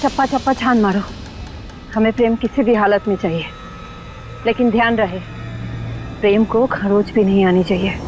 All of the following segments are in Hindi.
चप्पा चप्पा छान मारो, हमें प्रेम किसी भी हालत में चाहिए, लेकिन ध्यान रहे प्रेम को खरोच भी नहीं आनी चाहिए।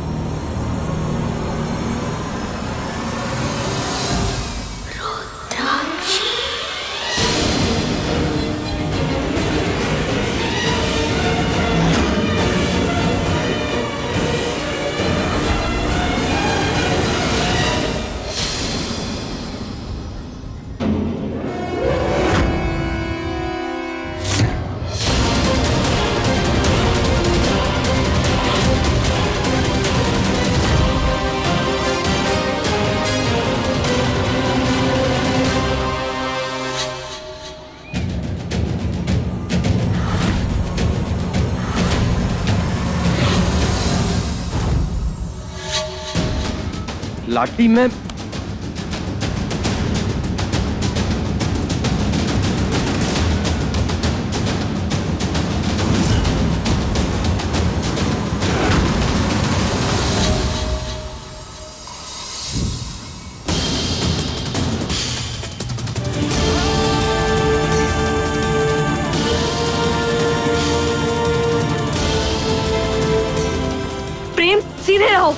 लाठी में प्रेम सीधे रहो।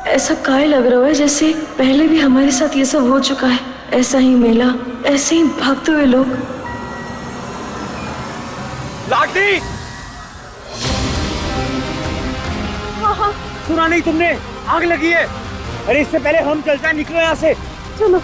ऐसा काय लग रहा है जैसे पहले भी हमारे साथ ये सब हो चुका है। ऐसा ही मेला, ऐसे ही भागते हुए लोग। लाठी! हाँ, सुना नहीं तुमने? आग लगी है। अरे इससे पहले हम चल जाए, निकलो यहाँ से। चलो।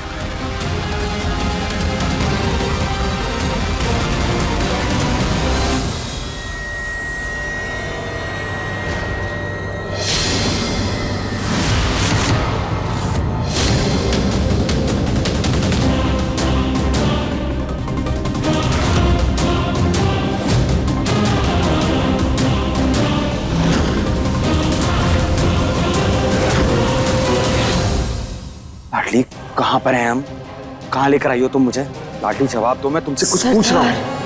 कहाँ पर हैं हम? कहाँ लेकर आई हो तुम मुझे? लाडली जवाब दो, मैं तुमसे कुछ पूछ रहा हूँ।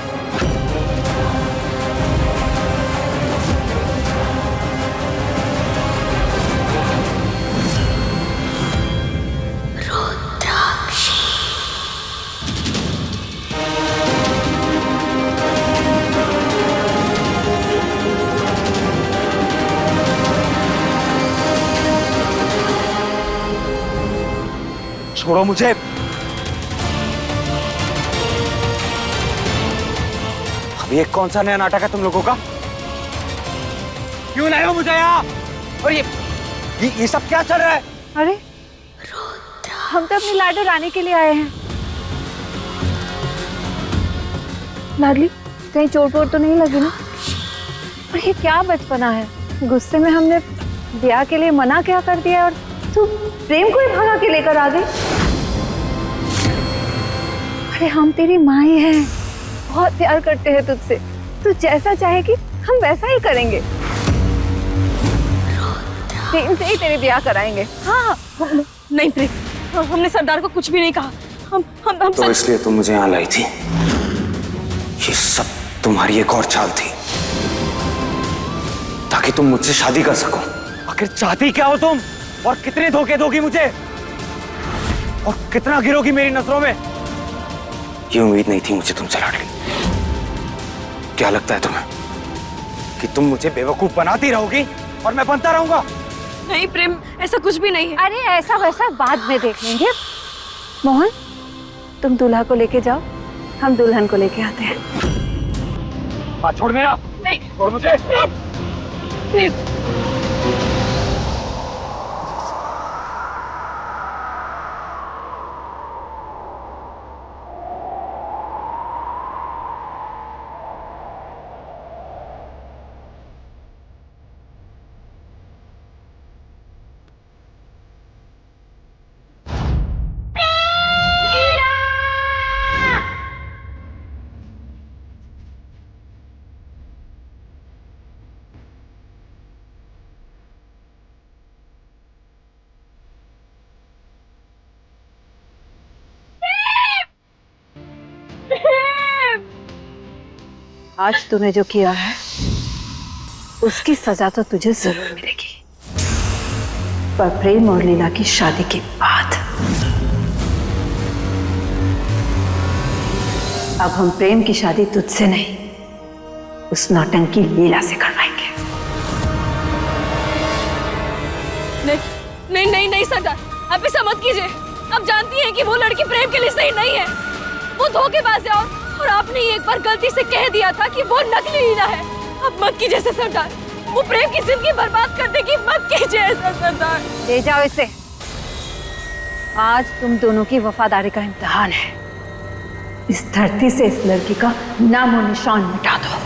छोड़ो मुझे। अब ये कौन सा नया नाटक है तुम लोगों का? क्यों लाए हो मुझे यहाँ? और ये सब क्या चल रहा है? अरे हम तो अपनी लाडो रानी के लिए आए हैं। लाडली कहीं चोट वोट तो नहीं लगी ना? और ये क्या बचपना है, गुस्से में हमने ब्याह के लिए मना क्या कर दिया और तू प्रेम को ही भगा के लेकर आ गई। अरे हम तेरी माँ ही हैं, बहुत प्यार करते हैं तुझसे, तू जैसा चाहेगी हम वैसा ही करेंगे। प्रेम से ही तेरे ब्याह कराएंगे। हाँ नहीं प्रेम, हमने सरदार को कुछ भी नहीं कहा। हम तो इसलिए तुम मुझे यहाँ लाई थी? ये सब तुम्हारी एक और चाल थी ताकि तुम मुझसे शादी कर सको। आखिर चाहती क्या हो तुम? और कितने धोखे दोगी मुझे? और कितना गिरोगी मेरी नजरों में? ये उम्मीद नहीं थी मुझे तुमसे लाडली। क्या लगता है तुम्हें कि तुम मुझे बेवकूफ बनाती रहोगी और मैं बनता रहूंगा? नहीं प्रेम, ऐसा कुछ भी नहीं है। अरे ऐसा वैसा बाद में देख लेंगे। मोहन तुम दूल्हा को लेके जाओ, हम दुल्हन को लेके आते हैं। हाथ छोड़ मेरा। नहीं छोड़ मुझे। प्लीज। आज तूने जो किया है उसकी सजा तो तुझे जरूर मिलेगी, पर प्रेम और लीला की शादी के बाद। अब हम प्रेम की शादी तुझसे नहीं, उस नौटंकी लीला से करवाएंगे। नहीं नहीं नहीं सरदार, आप ऐसा मत कीजिए। आप जानती हैं कि वो लड़की प्रेम के लिए सही नहीं है, वो धोखेबाज है। और आपने एक बार गलती से कह दिया था कि वो नकली लीला है। अब मत कीजिए ऐसा सरदार, वो प्रेम की जिंदगी बर्बाद कर देगी। मत कीजिए ऐसा सरदार। ले जाओ इसे। आज तुम दोनों की वफादारी का इम्तिहान है। इस धरती से इस लड़की का नामो निशान मिटा दो।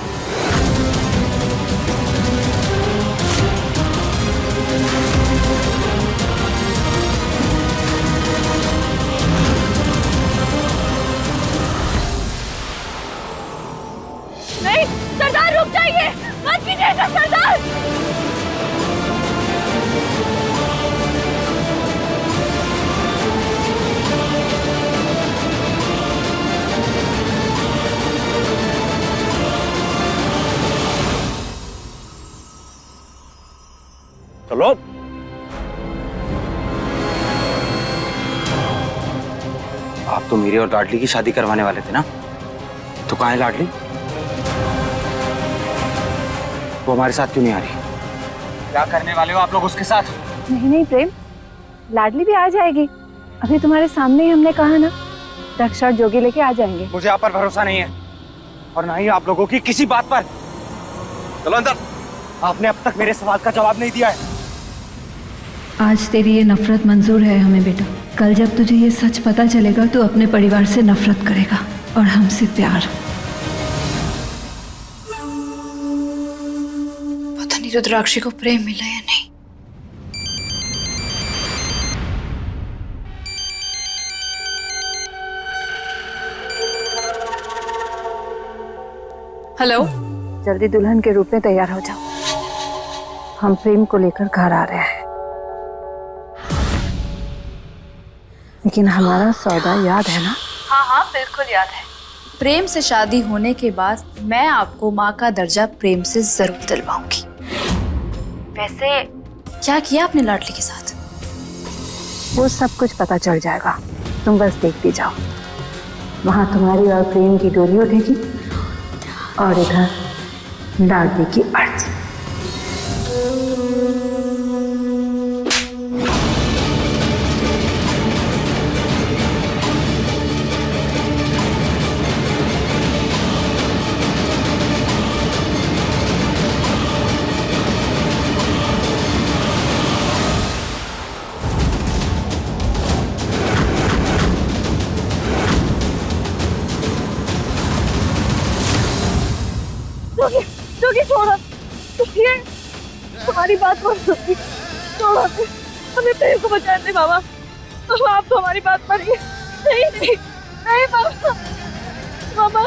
नहीं सरदार, रुक जाइए, मत कीजिए ऐसा सरदार। चलो। आप तो मेरी और लाडली की शादी करवाने वाले थे ना? तो कहाँ है लाडली? वो हमारे साथ क्यों नहीं आ रही? क्या करने वाले हो आप लोग उसके साथ? नहीं नहीं प्रेम, लाडली भी आ जाएगी। अभी तुम्हारे सामने ही हमने कहा ना, रक्षा और जोगी लेके आ जाएंगे। मुझे आप पर भरोसा नहीं है और ना ही आप लोगों की किसी बात पर। चलो अंदर। आपने अब तक मेरे सवाल का जवाब नहीं दिया है। आज तेरी ये नफरत मंजूर है हमें बेटा। कल जब तुझे ये सच पता चलेगा तो अपने परिवार से नफरत करेगा और हमसे प्यार। पता नहीं रुद्राक्षी को प्रेम मिला या नहीं। हेलो, जल्दी दुल्हन के रूप में तैयार हो जाओ, हम प्रेम को लेकर घर आ रहे हैं। लेकिन हमारा सौदा याद है ना? हाँ हाँ बिल्कुल याद है। प्रेम से शादी होने के बाद मैं आपको माँ का दर्जा प्रेम से जरूर दिलवाऊंगी। वैसे क्या किया आपने लाडली के साथ? वो सब कुछ पता चल जाएगा, तुम बस देखती जाओ। वहां तुम्हारी और प्रेम की डोली उठेगी और इधर लाडली की अर्जी। जोगी छोड़ो, ये हमारी बात मत सुनिए, छोड़ो हमें प्रेम को बचाने दे मामा। आप तो हमारी बात मानिए। नहीं नहीं नहीं मामा, मामा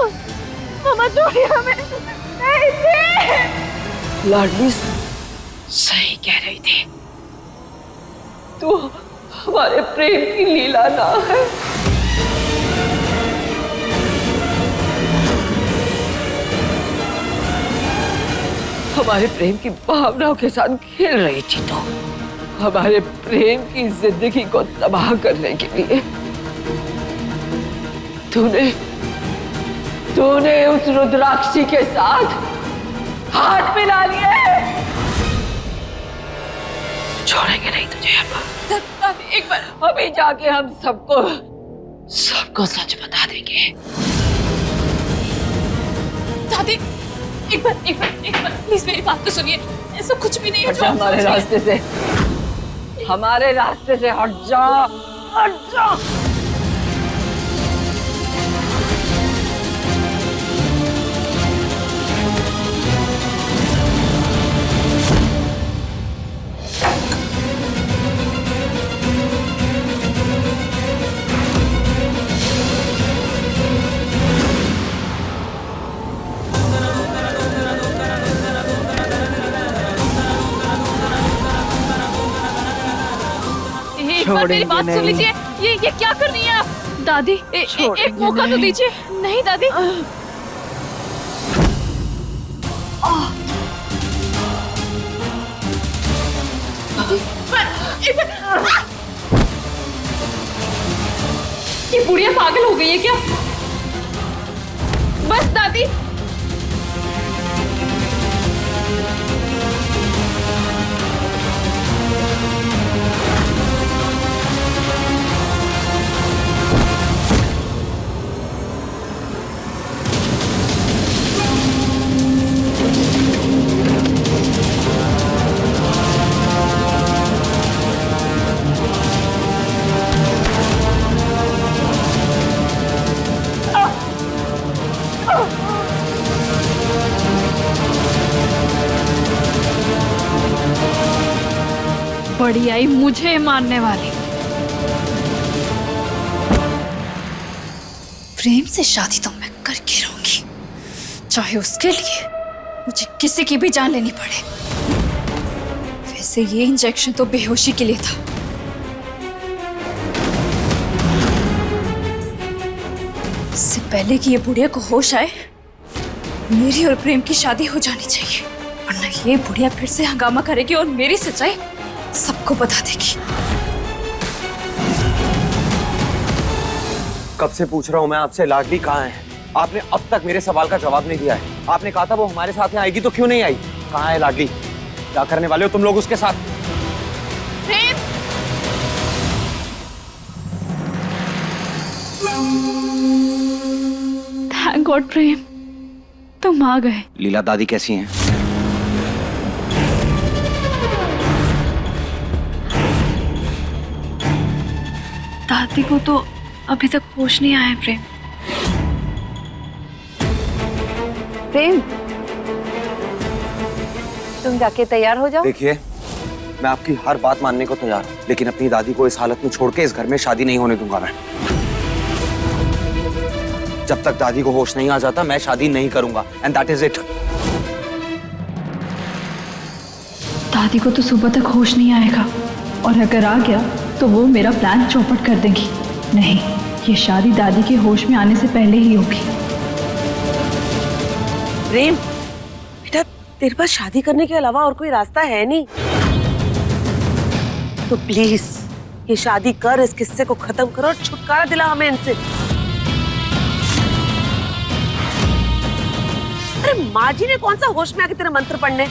मामा छोड़िए हमें। नहीं नहीं। लाडली सही कह रही थी, तो हमारे प्रेम की लीला ना है। हमारे प्रेम की भावनाओं के साथ खेल रही थी, तो हमारे प्रेम की जिंदगी को तबाह करने के लिए तूने उस रुद्राक्षी के साथ हाथ मिला लिए। छोड़ेंगे नहीं तुझे अब। एक बार अभी जाके हम सबको सच बता देंगे। दादी एक बार प्लीज मेरी बात तो सुनिए, ऐसा कुछ भी नहीं है। हट जा हमारे रास्ते से हट जा, हट जा। एक बार मेरी बात सुन लीजिए, ये क्या कर रही हैं आप? दादी एक मौका तो दीजिए। नहीं दादी। ये बुढ़िया पागल हो गई है क्या? बस दादी। बड़ी आई मुझे मारने वाली। प्रेम से शादी तो मैं करके रहूंगी, चाहे उसके लिए मुझे किसी की भी जान लेनी पड़े। वैसे ये इंजेक्शन तो बेहोशी के लिए था। इससे पहले कि ये बुढ़िया को होश आए, मेरी और प्रेम की शादी हो जानी चाहिए, वरना ये बुढ़िया फिर से हंगामा करेगी और मेरी सच्चाई सबको बता देगी। कब से पूछ रहा हूं मैं आपसे, लाडली कहाँ है? आपने अब तक मेरे सवाल का जवाब नहीं दिया है। आपने कहा था वो हमारे साथ आएगी, तो क्यों नहीं आई? कहाँ है लाडली? क्या करने वाले हो तुम लोग उसके साथ? प्रेम! थैंक गॉड प्रेम, तुम आ गए। लीला दादी कैसी हैं? दादी को तो अभी तक होश नहीं आया। प्रेम, तुम जाके तैयार हो जाओ। देखिए, मैं आपकी हर बात मानने को तैयार हूँ, लेकिन अपनी दादी को इस हालत में छोड़ के इस घर में शादी नहीं होने दूंगा मैं। जब तक दादी को होश नहीं आ जाता, मैं शादी नहीं करूंगा, एंड दैट इज इट। दादी को तो सुबह तक होश नहीं आएगा, और अगर आ गया तो वो मेरा प्लान चौपट कर देंगी। नहीं, ये शादी दादी के होश में आने से पहले ही होगी। प्रेम बेटा, तेरे पास शादी करने के अलावा और कोई रास्ता है नहीं, तो प्लीज ये शादी कर, इस किस्से को खत्म करो और छुटकारा दिला हमें इनसे। अरे माँ जी ने कौन सा होश में आके तेरे मंत्र पढ़ने,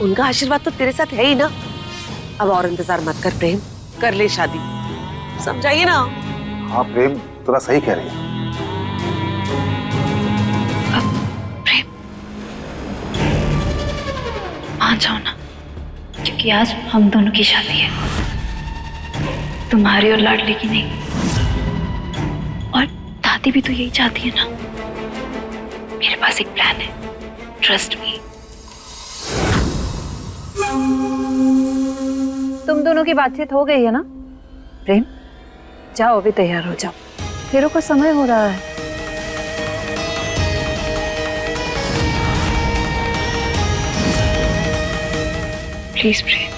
उनका आशीर्वाद तो तेरे साथ है ही ना। अब और इंतजार मत कर प्रेम, कर ले शादी, समझाइए ना। हाँ प्रेम, थोड़ा सही कह रही है। मान जाओ ना, क्योंकि आज हम दोनों की शादी है, तुम्हारी और लाडली की नहीं। और दादी भी तो यही चाहती है ना। मेरे पास एक प्लान है, ट्रस्ट मी। तुम दोनों की बातचीत हो गई है ना? प्रेम जाओ, अभी तैयार हो जाओ, तेरे को समय हो रहा है। प्लीज प्रेम।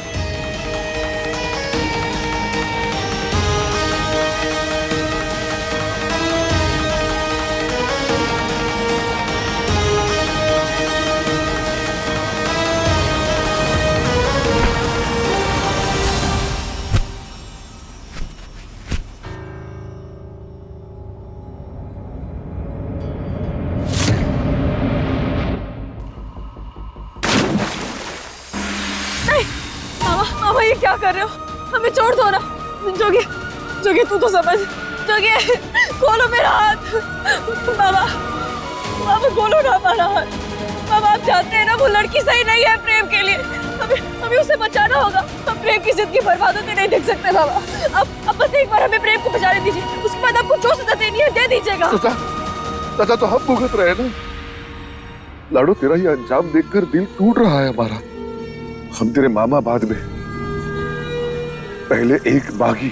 मामा ये क्या कर रहे हो? हमें छोड़ दो ना। जोगी, जोगी तू तो समझ। जोगी खोलो मेरा हाथ। मामा, मामा खोलो ना हमारा हाथ। मामा आप जानते हैं ना वो लड़की सही नहीं है प्रेम के लिए। हमें उसे बचाना होगा। हम प्रेम की जिंदगी बर्बाद होते नहीं देख सकते मामा। अब बस एक बार हमें प्रेम को बचाने दीजिए, उसके बाद आपको जो सजा देनी है दे दीजिएगा। सजा तो हम भुगत रहे हैं ना। लाडो, तेरा ये अंजाम देखकर दिल टूट रहा है हमारा। हम तेरे मामा बाद में, पहले एक बागी।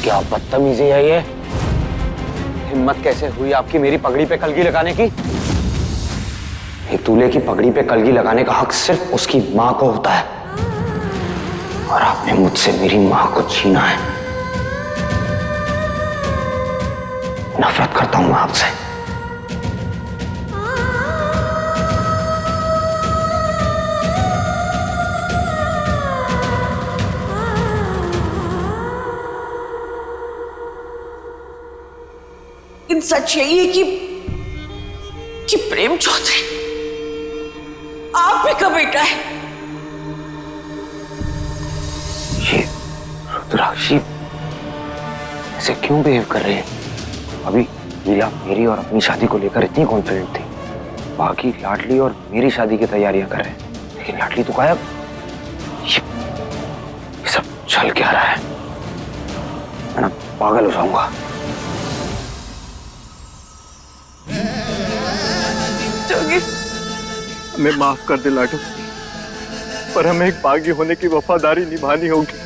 क्या बदतमीजी है ये? हिम्मत कैसे हुई आपकी मेरी पगड़ी पे कलगी लगाने की? एक दूल्हे की पगड़ी पे कलगी लगाने का हक सिर्फ उसकी मां को होता है, और आपने मुझसे मेरी मां को छीना है। नफरत करता हूं मैं आपसे। लेकिन सच यही है कि प्रेम चौधरी आप ही का बेटा है। ये रुद्राक्षी ऐसे क्यों बिहेव कर रहे हैं? अभी लीला मेरी और अपनी शादी को लेकर इतनी कॉन्फिडेंट थी, बाकी लाडली और मेरी शादी की तैयारियां कर रहे हैं, लेकिन लाडली तो गायब। ये सब चल क्या रहा है? मैं ना पागल हो जाऊंगा। हमें माफ कर दे लाडो, पर हमें एक बागी होने की वफादारी निभानी होगी।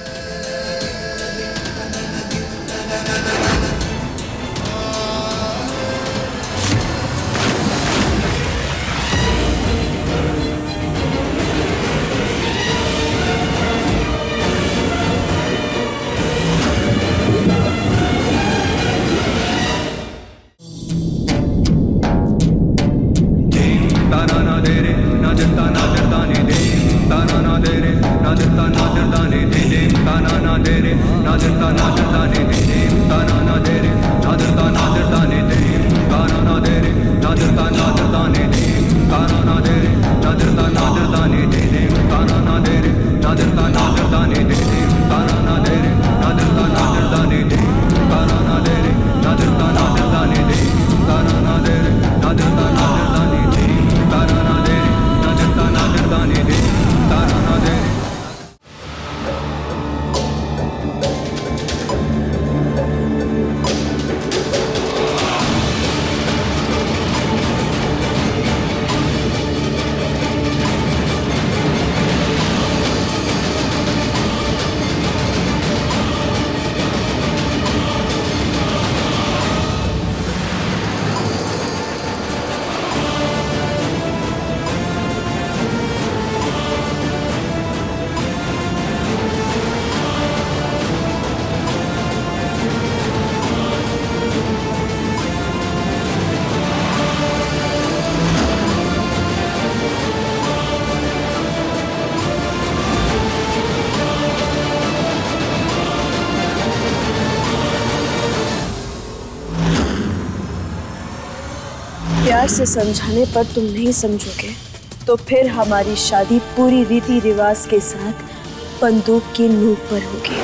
प्यार से समझाने पर तुम नहीं समझोगे तो फिर हमारी शादी पूरी रीति रिवाज के साथ बंदूक की नोक पर होगी।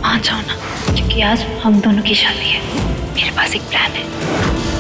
मान जाओ ना, क्योंकि आज हम दोनों की शादी है। मेरे पास एक प्लान है।